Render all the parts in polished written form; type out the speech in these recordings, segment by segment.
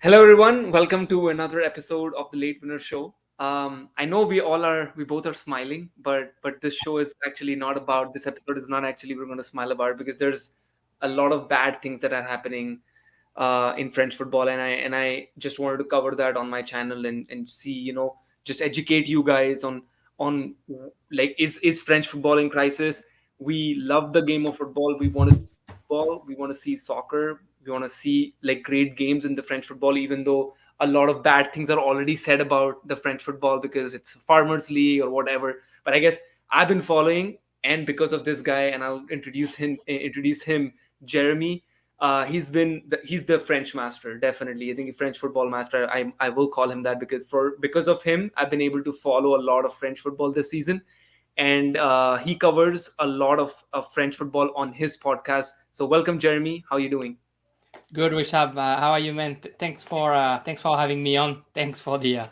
Hello, everyone. Welcome to another episode of the Late Winner Show. I know we both are smiling, but this show is actually not about. This episode is not actually we're going to smile about because there's a lot of bad things that are happening in French football, and I just wanted to cover that on my channel and see just educate you guys on like is French football in crisis? We love the game of football. We want to football. We want to see soccer. We want to see like great games in the French football, even though a lot of bad things are already said about the French football because it's Farmers League or whatever. But I guess I've been following, and because of this guy, and I'll introduce him, Jeremy. He's the French master, definitely. I think French football master. I will call him that because of him, I've been able to follow a lot of French football this season, and he covers a lot of French football on his podcast. So welcome, Jeremy. How are you doing? Good, Rishabh. How are you, man? Thanks for having me on. Thanks for the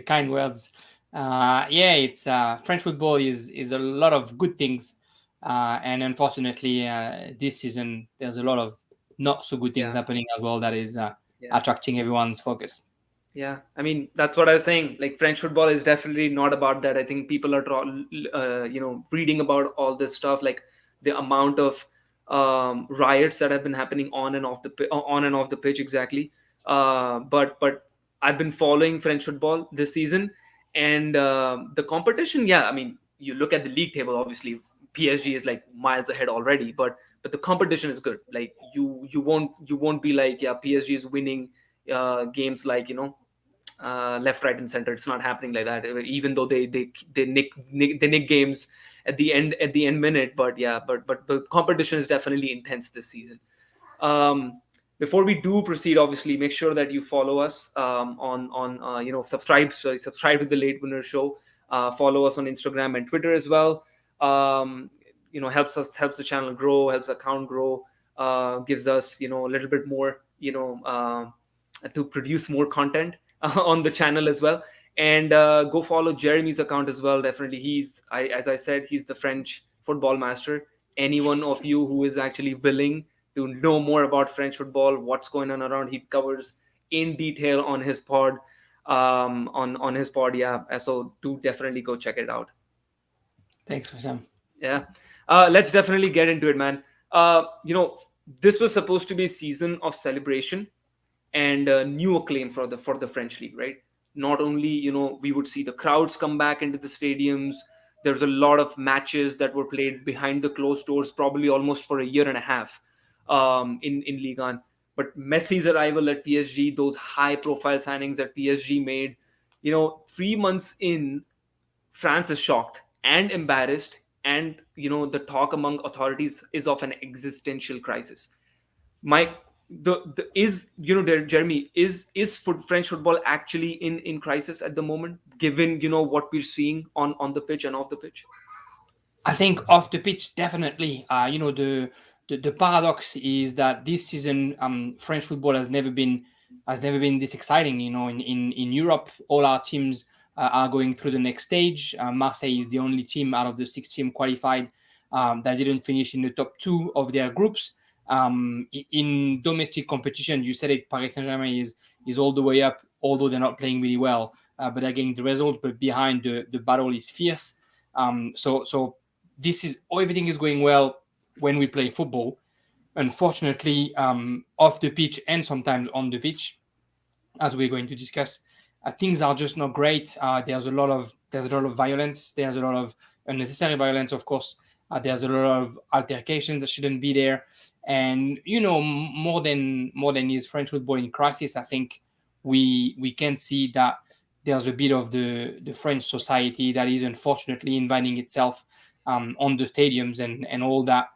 kind words. Yeah, it's French football is a lot of good things, and unfortunately, this season there's a lot of not so good things Yeah, happening as well. That is yeah. attracting everyone's focus. Yeah, I mean that's what I was saying. Like French football is definitely not about that. I think people are reading about all this stuff, like the amount of riots that have been happening on and off the pitch. Exactly. But I've been following French football this season, and the competition. Yeah, I mean you look at the league table. Obviously, PSG is like miles ahead already, but the competition is good. Like you won't be like, yeah, PSG is winning games like left, right, and center. It's not happening like that. Even though they nick games at the end minute, but yeah, but the competition is definitely intense this season. Um, Before we do proceed, obviously, make sure that you follow us on subscribe to the Late Winner Show. Follow us on Instagram and Twitter as well. Helps the channel grow, helps the account grow, gives us a little bit more to produce more content on the channel as well. And go follow Jeremy's account as well. Definitely, as I said, he's the French football master. Anyone of you who is actually willing to know more about French football, what's going on around, he covers in detail on his pod. On his pod, yeah. So do definitely go check it out. Thanks, Rishabh. Yeah. Let's definitely get into it, man. This was supposed to be a season of celebration and new acclaim for the French league, right? Not only we would see the crowds come back into the stadiums. There's a lot of matches that were played behind the closed doors, probably almost for a year and a half in Ligue 1. But Messi's arrival at PSG, those high profile signings that PSG made, 3 months in, France is shocked and embarrassed, and the talk among authorities is of an existential crisis. Mike, the is Jeremy, is French football actually in crisis at the moment, given what we're seeing on the pitch and off the pitch? I think off the pitch, definitely. The paradox is that this season, French football has never been this exciting. In Europe, all our teams are going through the next stage. Marseille is the only team out of the six team qualified that didn't finish in the top two of their groups. In domestic competition, you said it, Paris Saint Germain is all the way up, although they're not playing really well. But they're getting the results. But behind the battle is fierce. So this is everything is going well when we play football. Unfortunately, off the pitch and sometimes on the pitch, as we're going to discuss, things are just not great. There's a lot of violence. There's a lot of unnecessary violence, of course. There's a lot of altercations that shouldn't be there. And more than is French football in crisis, I think we can see that there's a bit of the French society that is unfortunately inviting itself on the stadiums and all that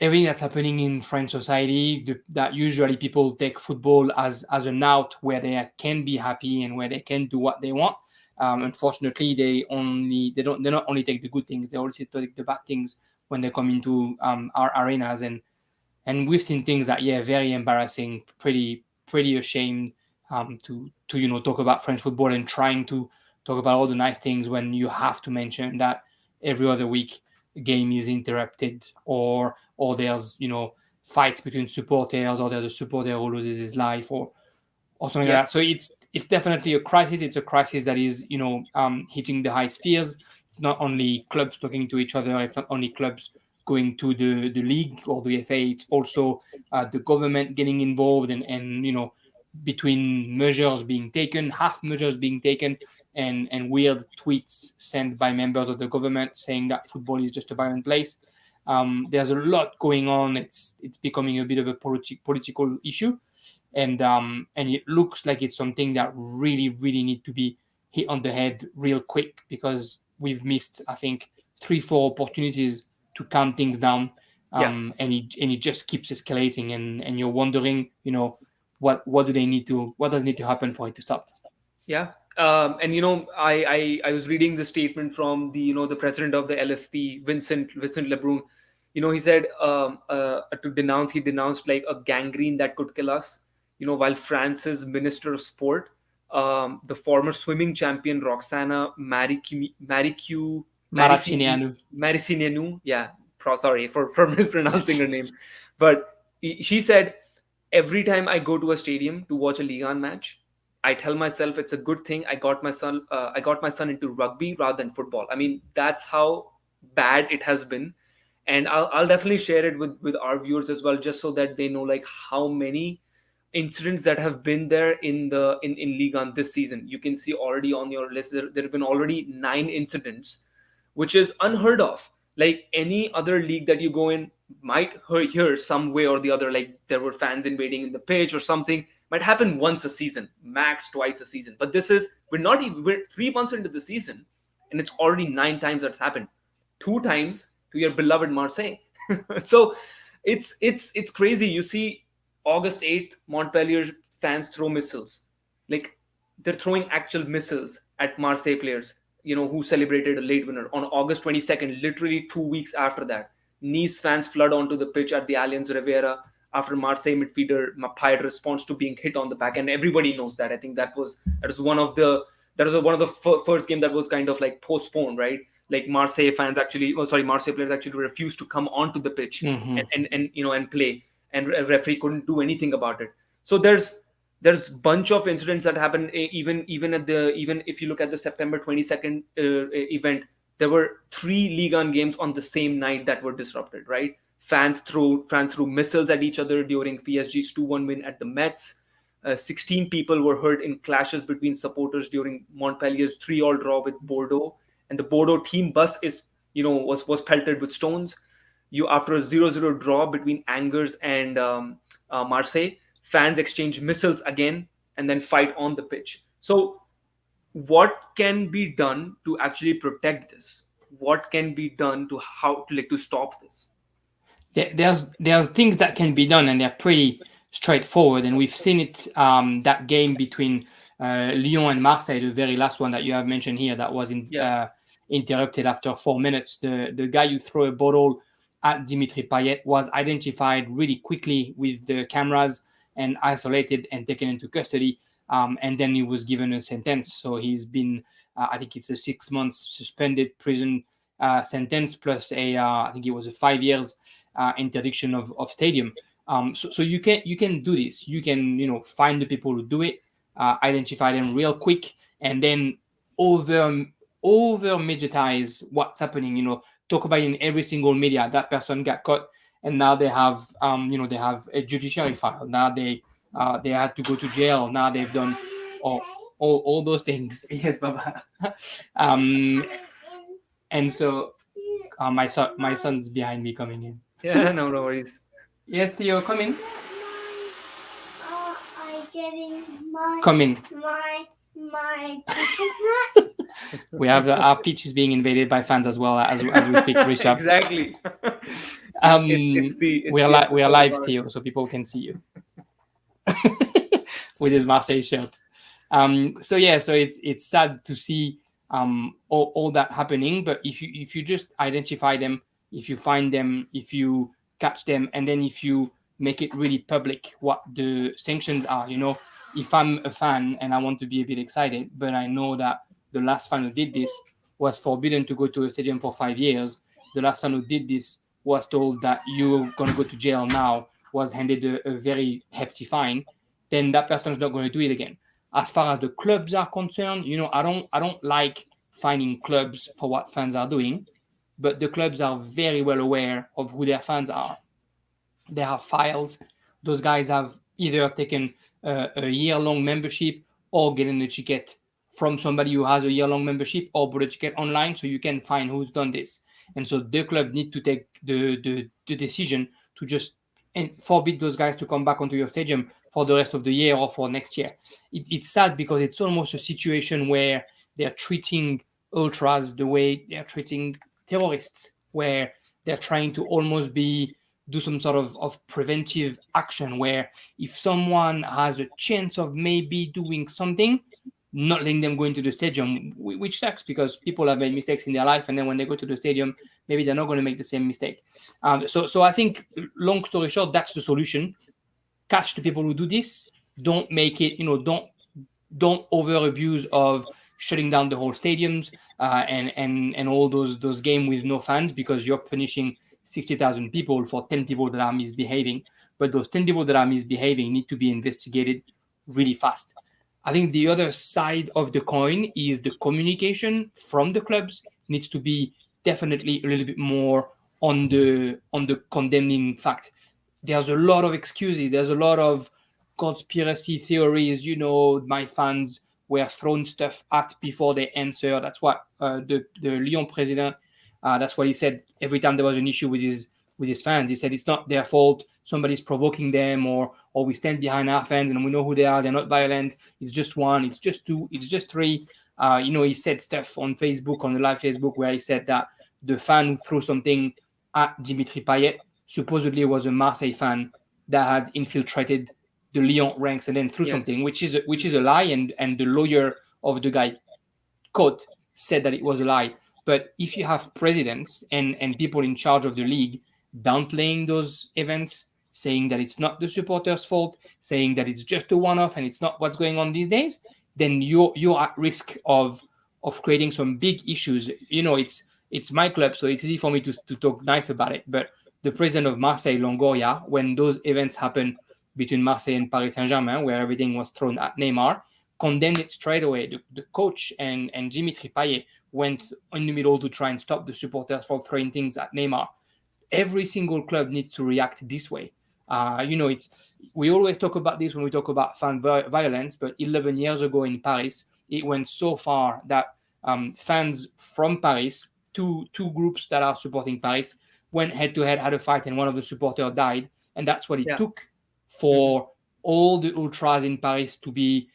everything that's happening in French society, that usually people take football as an out where they can be happy and where they can do what they want. Unfortunately, they not only take the good things, they also take the bad things when they come into our arenas, and we've seen things that, yeah, very embarrassing, pretty ashamed to talk about French football and trying to talk about all the nice things when you have to mention that every other week a game is interrupted, or there's fights between supporters, or there's a supporter who loses his life, or something Yeah. like that. So it's definitely a crisis. It's a crisis that is, hitting the high spheres. It's not only clubs talking to each other. It's not only clubs going to the league or the FA. It's also the government getting involved, and between measures being taken, half measures being taken, and weird tweets sent by members of the government saying that football is just a violent place. There's a lot going on. It's becoming a bit of a political issue, and it looks like it's something that really need to be hit on the head real quick, because we've missed, I think, 3-4 opportunities to calm things down. And it just keeps escalating, and you're wondering, what does need to happen for it to stop? Yeah. And I was reading the statement from the president of the LFP, Vincent Lebrun. He said, he denounced like a gangrene that could kill us. While France's Minister of Sport, the former swimming champion Roxana Maracineanu. Maricineanu, yeah, sorry for mispronouncing her name, but she said, every time I go to a stadium to watch a Ligue 1 match, I tell myself it's a good thing I got my son into rugby rather than football. I mean, that's how bad it has been, and I'll definitely share it with our viewers as well, just so that they know like how many incidents that have been there in Ligue 1 this season. You can see already on your list there have been already 9 incidents, which is unheard of. Like any other league that you go in might hear some way or the other, like there were fans invading in the pitch or something. Might happen once a season, max twice a season. But this is, we're 3 months into the season, and it's already 9 times that's happened. 2 times to your beloved Marseille. So it's crazy. You see August 8th, Montpellier fans throw missiles. Like they're throwing actual missiles at Marseille players, who celebrated a late winner. On August 22nd, literally 2 weeks after that, Nice fans flood onto the pitch at the Allianz Riviera after Marseille midfielder Payet responds to being hit on the back, and everybody knows that. I think that was one of the first game that was kind of like postponed, right? Like Marseille players actually refused to come onto the pitch and play, and referee couldn't do anything about it. So there's bunch of incidents that happened, even if you look at the September 22nd event. There were 3 Ligue 1 games on the same night that were disrupted, right? Fans threw missiles at each other during PSG's 2-1 win at the Mets. 16 people were hurt in clashes between supporters during Montpellier's 3-3 draw with Bordeaux, and the Bordeaux team bus was pelted with stones. After a 0-0 draw between Angers and Marseille, fans exchange missiles again and then fight on the pitch. So what can be done to actually protect this? What can be done to stop this? There's things that can be done, and they're pretty straightforward. And we've seen it, that game between Lyon and Marseille, the very last one that you have mentioned here, that was interrupted after 4 minutes. The guy who threw a bottle at Dimitri Payet was identified really quickly with the cameras and isolated and taken into custody. And then he was given a sentence. So he's been, I think it's a 6 months suspended prison sentence, plus I think it was a 5 years interdiction of stadium. So you can do this. You can find the people who do it, identify them real quick, and then over mediatize what's happening. Talk about it in every single media. That person got caught, and now they have they have a judiciary file. Now they had to go to jail. Now they've done all those things. Yes, Baba. And so my son's behind me coming in. Yeah, no worries. Yes, Theo, come in. I'm getting Come in. my We have our pitch is being invaded by fans as well as we speak, Rishabh. Exactly. We are live, Theo, so people can see you with his Marseille shirt. So it's sad to see all that happening. But if you just identify them, if you find them, if you catch them, and then if you make it really public what the sanctions are, if I'm a fan and I want to be a bit excited, but I know that the last fan who did this was forbidden to go to a stadium for 5 years. The last fan who did this was told that you're going to go to jail now was handed a very hefty fine, then that person's not going to do it again. As far as the clubs are concerned, I don't like fining clubs for what fans are doing, but the clubs are very well aware of who their fans are. They have files. Those guys have either taken a year-long membership or getting a ticket from somebody who has a year-long membership, or bought a ticket online, so you can find who's done this. And so the club need to take the decision to just forbid those guys to come back onto your stadium for the rest of the year or for next year. It's sad because it's almost a situation where they're treating ultras the way they're treating terrorists, where they're trying to almost do some sort of preventive action, where if someone has a chance of maybe doing something, not letting them go into the stadium, which sucks because people have made mistakes in their life, and then when they go to the stadium, maybe they're not going to make the same mistake. So I think, long story short, that's the solution. Catch the people who do this. Don't make it, don't over abuse of shutting down the whole stadiums and all those games with no fans, because you're punishing 60,000 people for 10 people that are misbehaving. But those 10 people that are misbehaving need to be investigated really fast. I think the other side of the coin is the communication from the clubs needs to be definitely a little bit more on the condemning fact. There's a lot of excuses. There's a lot of conspiracy theories. My fans were thrown stuff at before they answer. That's what the Lyon president, that's what he said every time there was an issue with his fans. He said it's not their fault. Somebody's provoking them, or we stand behind our fans and we know who they are. They're not violent. It's just one. It's just two. It's just three. He said stuff on Facebook, on the live Facebook, where he said that the fan who threw something at 𝗕𝗲𝗓 supposedly was a Marseille fan that had infiltrated the Lyon ranks and then threw something, which is a lie. And the lawyer of the guy caught said that it was a lie. But if you have presidents and people in charge of the league downplaying those events, saying that it's not the supporters' fault, saying that it's just a one-off and it's not what's going on these days, then you're at risk of creating some big issues. It's my club, so it's easy for me to talk nice about it. But the president of Marseille, Longoria, when those events happened between Marseille and Paris Saint-Germain, where everything was thrown at Neymar, condemned it straight away. The coach and 𝗕𝗲𝗓𝗓 went in the middle to try and stop the supporters from throwing things at Neymar. Every single club needs to react this way. We always talk about this when we talk about fan violence, but 11 years ago in Paris, it went so far that fans from Paris, two groups that are supporting Paris, went head-to-head, had a fight, and one of the supporters died. And that's what it took for all the ultras in Paris to be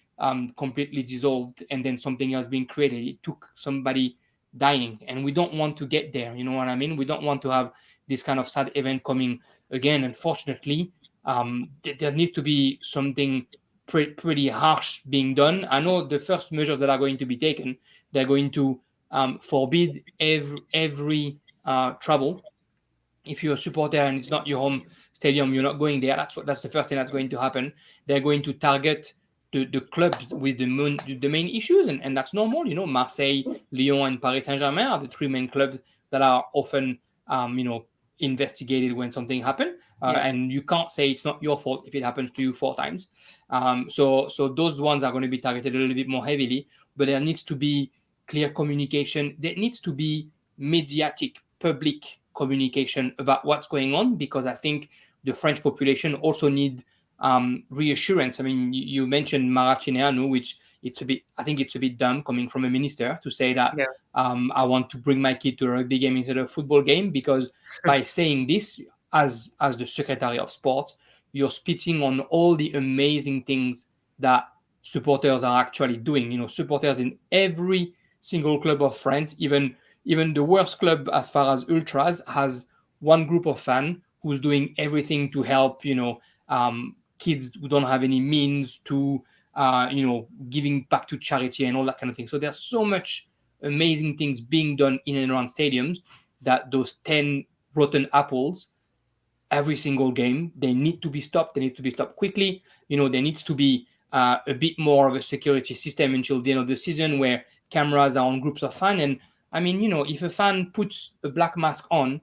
completely dissolved and then something else being created. It took somebody dying, and we don't want to get there. You know what I mean? We don't want to have this kind of sad event coming again. Unfortunately, there needs to be something pretty harsh being done. I know the first measures that are going to be taken, they're going to forbid every travel. If you're a supporter and it's not your home stadium, you're not going there. That's the first thing that's going to happen. They're going to target the clubs with the main issues, and that's normal. Marseille, Lyon, and Paris Saint-Germain are the three main clubs that are often investigated when something happened. And you can't say it's not your fault if it happens to you 4 times. So those ones are going to be targeted a little bit more heavily, but there needs to be clear communication. There needs to be mediatic, public communication about what's going on, because I think the French population also need reassurance. I mean, you mentioned 𝗪𝗡𝗎𝗓, which I think it's a bit dumb coming from a minister to say that I want to bring my kid to a rugby game instead of a football game, because by saying this, as the Secretary of Sports, you're spitting on all the amazing things that supporters are actually doing. Supporters in every single club of France, even the worst club as far as ultras, has one group of fans who's doing everything to help, kids who don't have any means, to, giving back to charity and all that kind of thing. So there's so much amazing things being done in and around stadiums that those 10 rotten apples, every single game, they need to be stopped. They need to be stopped quickly. There needs to be a bit more of a security system until the end of the season, where cameras are on groups of fans. And I mean, if a fan puts a black mask on,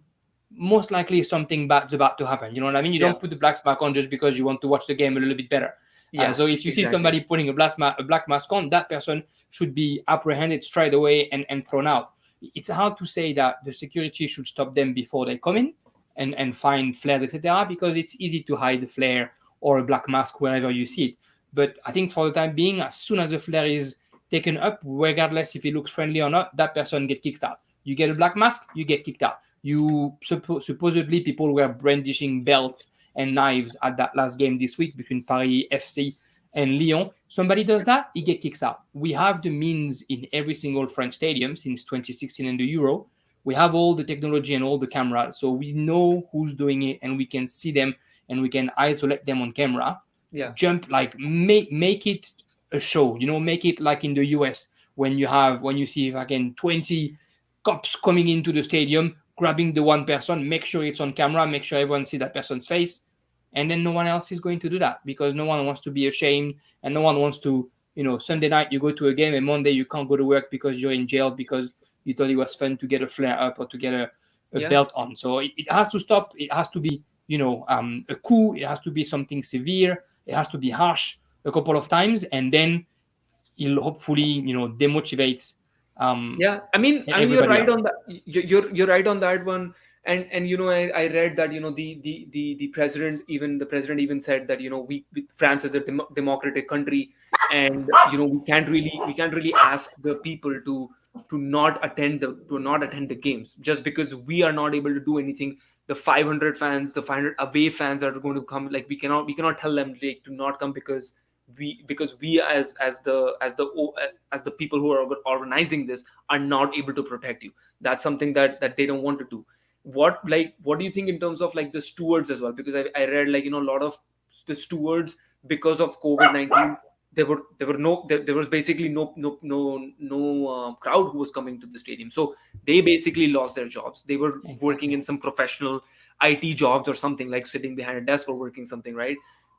most likely something bad's about to happen. You know what I mean? You Yeah. don't put the black mask on just because you want to watch the game a little bit better. Yeah, So if you see exactly. somebody putting a black mask on, that person should be apprehended straight away and thrown out. It's hard to say that the security should stop them before they come in and find flares, etc., because it's easy to hide a flare or a black mask wherever you see it. But I think for the time being, as soon as a flare is taken up, regardless if it looks friendly or not, that person gets kicked out. You get a black mask, you get kicked out. You supposedly people were brandishing belts and knives at that last game this week between Paris FC and Lyon. Somebody does that, he get kicked out. We have the means in every single French stadium since 2016 and the Euro. We have all the technology and all the cameras, so we know who's doing it and we can see them and we can isolate them on camera. Yeah. Jump, like make it a show, make it like in the US when you see again 20 cops coming into the stadium, grabbing the one person, make sure it's on camera, make sure everyone sees that person's face, and then no one else is going to do that because no one wants to be ashamed and no one wants to, Sunday night you go to a game and Monday you can't go to work because you're in jail because you thought it was fun to get a flare up or to get a belt on. So it has to stop. It has to be, a coup. It has to be something severe. It has to be harsh a couple of times, and then it'll hopefully, demotivate. I mean you're right on that. You're right on that one. And I read that the president even said that we France is a democratic country, and we can't really ask the people to not attend the games just because we are not able to do anything. The 500 fans, the 500 away fans are going to come. Like we cannot tell them like to not come because we as the people who are organizing this are not able to protect you. That's something that they don't want to do. What do you think in terms of like the stewards as well? Because I read like a lot of the stewards, because of COVID-19, there was basically no crowd who was coming to the stadium, so they basically lost their jobs. They were working in some professional IT jobs or something, like sitting behind a desk or working something, right?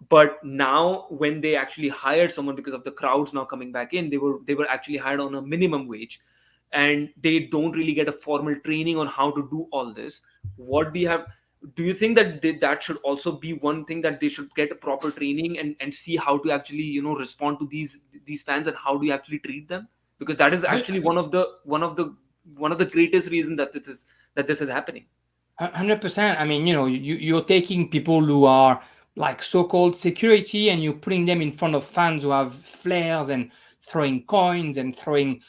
But now when they actually hired someone, because of the crowds now coming back in, they were actually hired on a minimum wage, and they don't really get a formal training on how to do all this. Do you think that that should also be one thing, that they should get a proper training and see how to actually respond to these fans, and how do you actually treat them? Because that is actually one of the greatest reasons that this is happening. 100%. I mean, you're taking people who are like so-called security and you're putting them in front of fans who have flares and throwing coins and throwing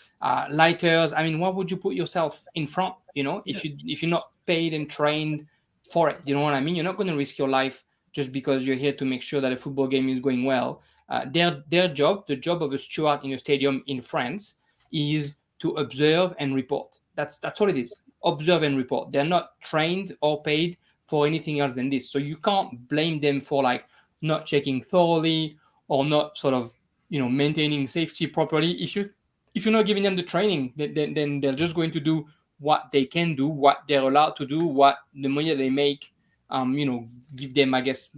lighters. I mean, why would you put yourself in front? If you're not paid and trained for it, you know what I mean? You're not going to risk your life just because you're here to make sure that a football game is going well. Their job, the job of a steward in a stadium in France, is to observe and report. That's all it is. Observe and report. They're not trained or paid for anything else than this. So you can't blame them for like not checking thoroughly or not sort of maintaining safety properly. If you're not giving them the training, then they're just going to do what they can do, what they're allowed to do, what the money they make, give them, I guess,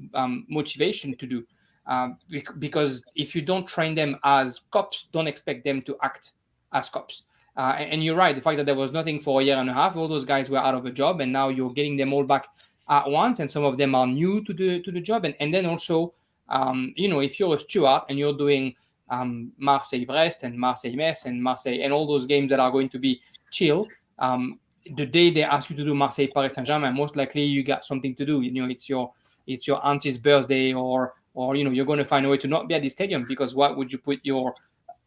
motivation to do. Because if you don't train them as cops, don't expect them to act as cops. And you're right, the fact that there was nothing for a year and a half, all those guys were out of a job, and now you're getting them all back at once, and some of them are new to the job. And then also, if you're a steward and you're doing Marseille-Brest and Marseille-Metz and Marseille and all those games that are going to be chill, the day they ask you to do Marseille-Paris Saint-Germain, most likely you got something to do. It's your auntie's birthday, or you're going to find a way to not be at the stadium, because why would you put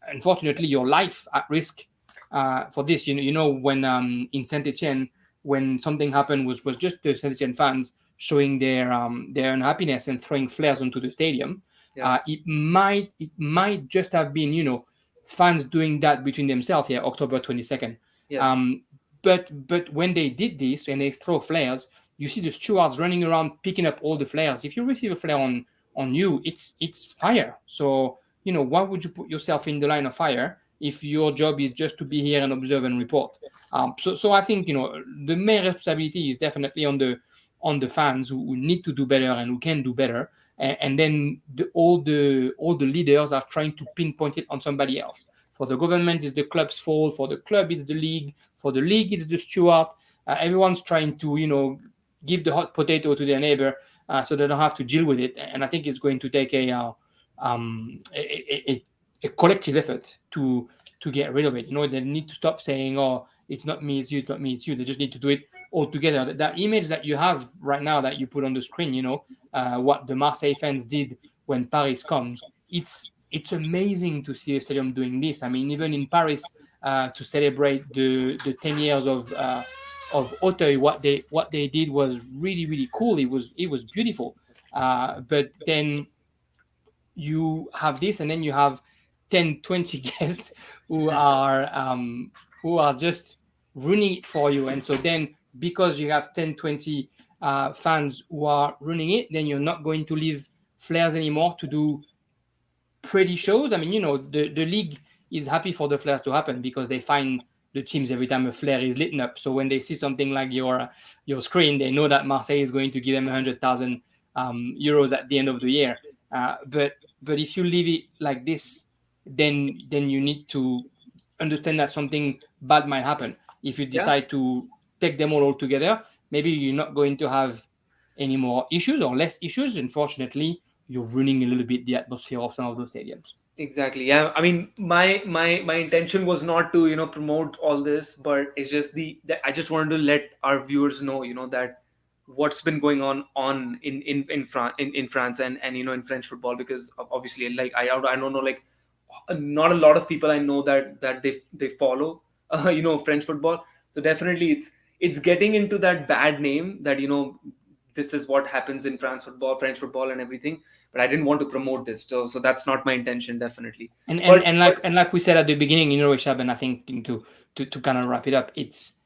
unfortunately your life at risk for this? When in Saint-Etienne, when something happened, was just the Saint-Etienne fans showing their unhappiness and throwing flares onto the stadium. It might just have been fans doing that between themselves here, October 22nd. Yes. But when they did this and they throw flares, you see the stewards running around picking up all the flares. If you receive a flare on you, it's fire. So why would you put yourself in the line of fire if your job is just to be here and observe and report? So I think the main responsibility is definitely on the fans who need to do better and who can do better, and then all the leaders are trying to pinpoint it on somebody else. For the government, it's the club's fault. For the club, it's the league. For the league, it's the steward. Everyone's trying to give the hot potato to their neighbor, so they don't have to deal with it. And I think it's going to take a collective effort to get rid of it. They need to stop saying, "Oh, it's not me, it's you, it's not me, it's you." They just need to do it all together. That image that you have right now that you put on the screen, what the Marseille fans did when Paris comes, it's amazing to see a stadium doing this. I mean, even in Paris, to celebrate the 10 years of Auteuil, what they did was really, really cool. It was beautiful. But then you have this, and then you have 10, 20 guests who are just ruining it for you. And so then, because you have 10, 20 fans who are ruining it, then you're not going to leave flares anymore to do pretty shows. I mean, the league is happy for the flares to happen because they find the teams every time a flare is lit up. So when they see something like your screen, they know that Marseille is going to give them 100,000 euros at the end of the year. But if you leave it like this, then you need to understand that something bad might happen. If you decide to take them all together, maybe you're not going to have any more issues or less issues. Unfortunately, you're ruining a little bit the atmosphere of some of those stadiums. Exactly. Yeah. I mean, my intention was not to promote all this, but it's just I just wanted to let our viewers know that what's been going on in France and in French football, because obviously, like, I don't know, like, not a lot of people I know that they follow French football. So definitely it's getting into that bad name that this is what happens in French football and everything. But I didn't want to promote this, so that's not my intention, definitely. And like we said at the beginning, 𝗕𝗓𝗓𝗃, and I think to kind of wrap it up, it's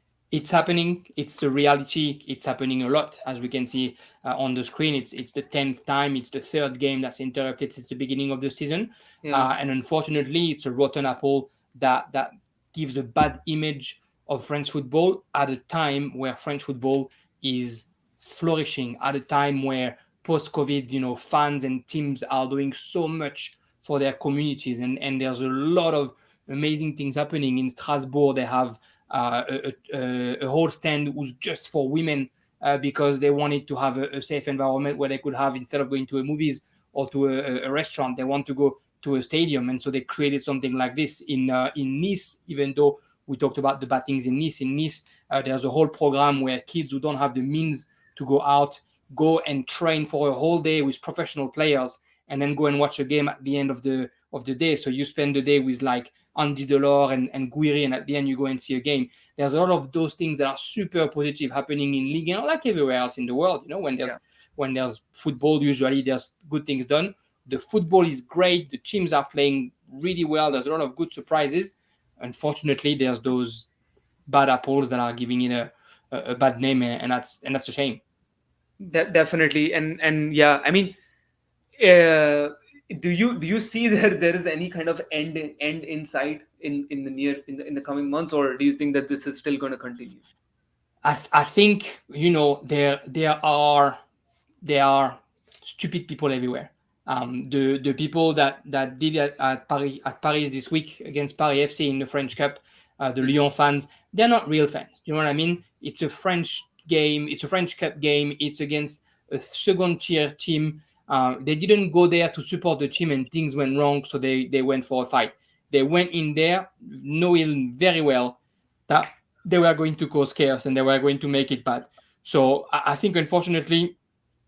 happening. It's a reality. It's happening a lot, as we can see on the screen. It's the 10th time. It's the third game that's interrupted since the beginning of the season. And unfortunately, it's a rotten apple that gives a bad image of French football at a time where French football is flourishing, at a time where post-COVID, fans and teams are doing so much for their communities, and there's a lot of amazing things happening. In Strasbourg, they have a whole stand who's just for women, because they wanted to have a safe environment where they could have, instead of going to a movies or to a restaurant, they want to go to a stadium. And so they created something like this in Nice. Even though we talked about the bad things in Nice, there's a whole program where kids who don't have the means to go out go and train for a whole day with professional players, and then go and watch a game at the end of the day. So you spend the day with like Andy Delors and Guiri, and at the end you go and see a game. There's a lot of those things that are super positive happening in Ligue 1, like everywhere else in the world. When there's football, usually there's good things done. The football is great. The teams are playing really well. There's a lot of good surprises. Unfortunately, there's those bad apples that are giving it a bad name, and that's a shame. Definitely. And yeah, I mean, do you see that there is any kind of end in sight in the coming months, or do you think that this is still going to continue? I think there are stupid people everywhere. The people that did it at Paris this week against Paris FC in the French Cup, the Lyon fans, they're not real fans. You know what I mean? It's a French game. It's a French Cup game. It's against a second tier team. They didn't go there to support the team, and things went wrong, so they went for a fight. They went in there knowing very well that they were going to cause chaos and they were going to make it bad. So I think, unfortunately,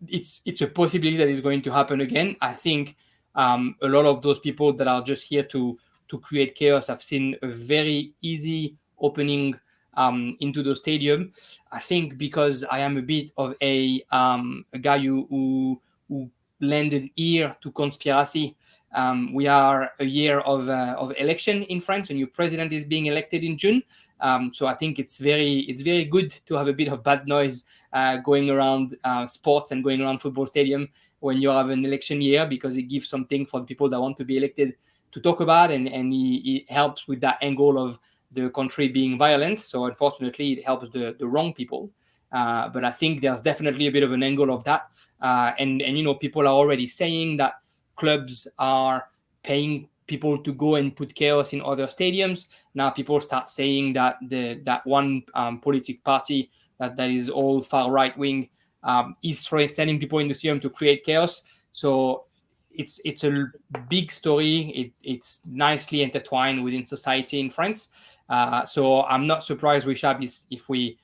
it's a possibility that is going to happen again. I think a lot of those people that are just here to create chaos have seen a very easy opening into the stadium. I think because I am a bit of a guy who lend an ear to conspiracy. We are a year of election in France. A new president is being elected in June. So I think it's very good to have a bit of bad noise going around sports and going around football stadium when you have an election year, because it gives something for the people that want to be elected to talk about, and it helps with that angle of the country being violent. So unfortunately, it helps the wrong people. But I think there's definitely a bit of an angle of that. And people are already saying that clubs are paying people to go and put chaos in other stadiums. Now people start saying that that one political party that is all far right wing is sending people in the stadium to create chaos. So it's a big story. It's nicely intertwined within society in France. So I'm not surprised, Rishab, if we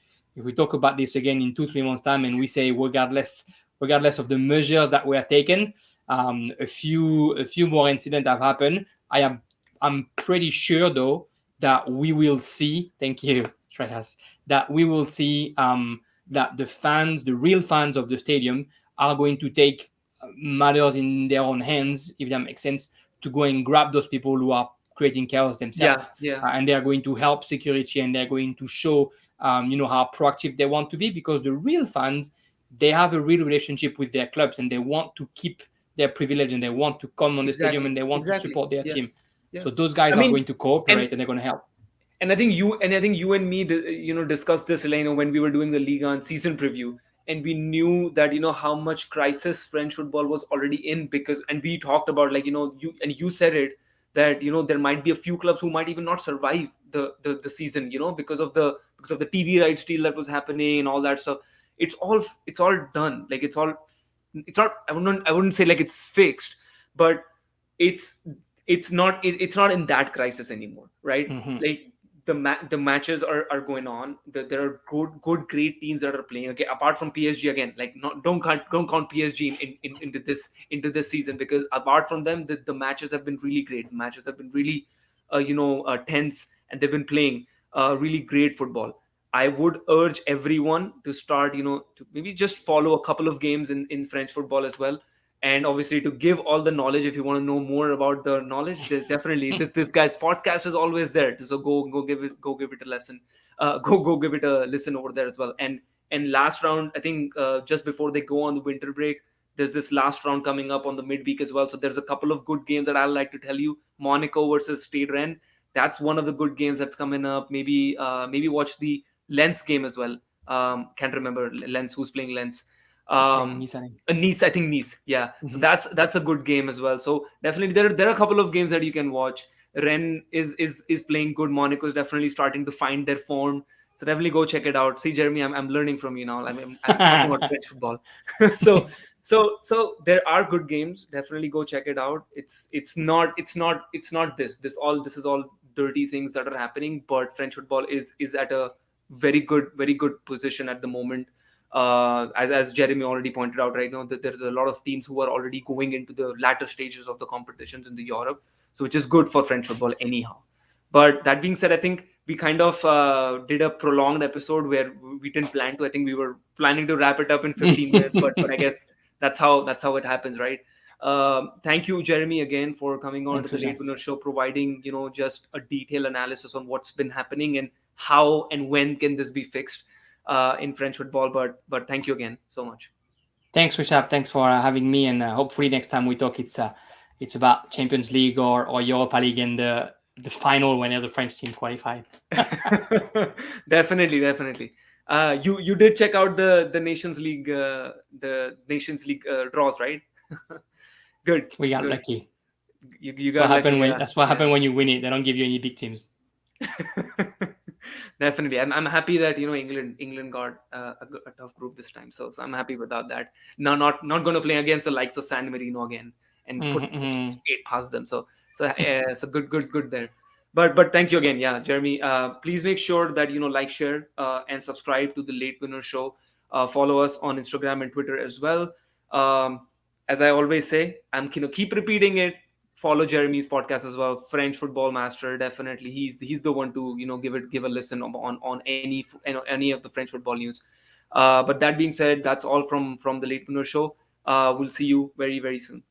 talk about this again in 2-3 months time and we say regardless of the measures that were taken, a few more incidents have happened. I'm pretty sure though that we will see. Thank you, Shreyas. That we will see that the real fans of the stadium, are going to take matters in their own hands, if that makes sense, to go and grab those people who are creating chaos themselves, and they are going to help security, and they're going to show how proactive they want to be, because the real fans, they have a real relationship with their clubs, and they want to keep their privilege, and they want to come on the stadium, and they want to support their team. So those guys are going to cooperate, and they're going to help. And I think you and me, discussed this, when we were doing the Ligue 1 season preview, and we knew that how much crisis French football was already in, and we talked about, you said it, that there might be a few clubs who might even not survive the season, because of the TV rights deal that was happening and all that stuff. It's all done. It's not. I wouldn't say it's fixed, but it's not in that crisis anymore, right? Mm-hmm. The matches are going on. There are good great teams that are playing. Okay, apart from PSG again, don't count PSG into this season, because apart from them, the matches have been really great. The matches have been really tense, and they've been playing really great football. I would urge everyone to start, to maybe just follow a couple of games in French football as well. And obviously to give all the knowledge, if you want to know more about the knowledge, definitely this guy's podcast is always there. So go give it a lesson. Go give it a listen over there as well. And last round, I think just before they go on the winter break, there's this last round coming up on the midweek as well. So there's a couple of good games that I'd like to tell you. Monaco versus Stade Rennes. That's one of the good games that's coming up. Maybe watch the Lens game as well. Can't remember Lens, who's playing Lens. Nice, I think Nice. Yeah. Mm-hmm. So that's a good game as well. So definitely there are a couple of games that you can watch. Rennes is playing good. Monaco is definitely starting to find their form. So definitely go check it out. See, Jeremy, I'm learning from you now. I'm talking about French football. so there are good games. Definitely go check it out. It's not this is all dirty things that are happening, but French football is at a very good position at the moment. As Jeremy already pointed out, right now that there's a lot of teams who are already going into the latter stages of the competitions in the Europe, so which is good for French football anyhow. But that being said, I think we kind of did a prolonged episode where we didn't plan to. I think we were planning to wrap it up in 15 minutes, but I guess that's how it happens, right? Thank you, Jeremy, again for coming on to the Late Winner Show, providing just a detailed analysis on what's been happening and how and when can this be fixed in French football. But thank you again so much. Thanks, Rishab. Thanks for having me, and hopefully next time we talk, it's about Champions League or Europa League and the final when the French team qualified. Definitely. You did check out the Nations League draws, right? Good. We got lucky. You got lucky. That's what happened when you win it. They don't give you any big teams. Definitely. I'm happy that England got a tough group this time, so I'm happy without that. Now not going to play against the likes of San Marino again and put straight past them. So good there. But thank you again, Jeremy. Please make sure that like, share, and subscribe to the Late Winner Show. Follow us on Instagram and Twitter as well. As I always say, I'm keep repeating it. Follow Jeremy's podcast as well, French Football Master. Definitely, he's the one to give a listen on any of the French football news. But that being said, that's all from the Late Winner Show. We'll see you very, very soon.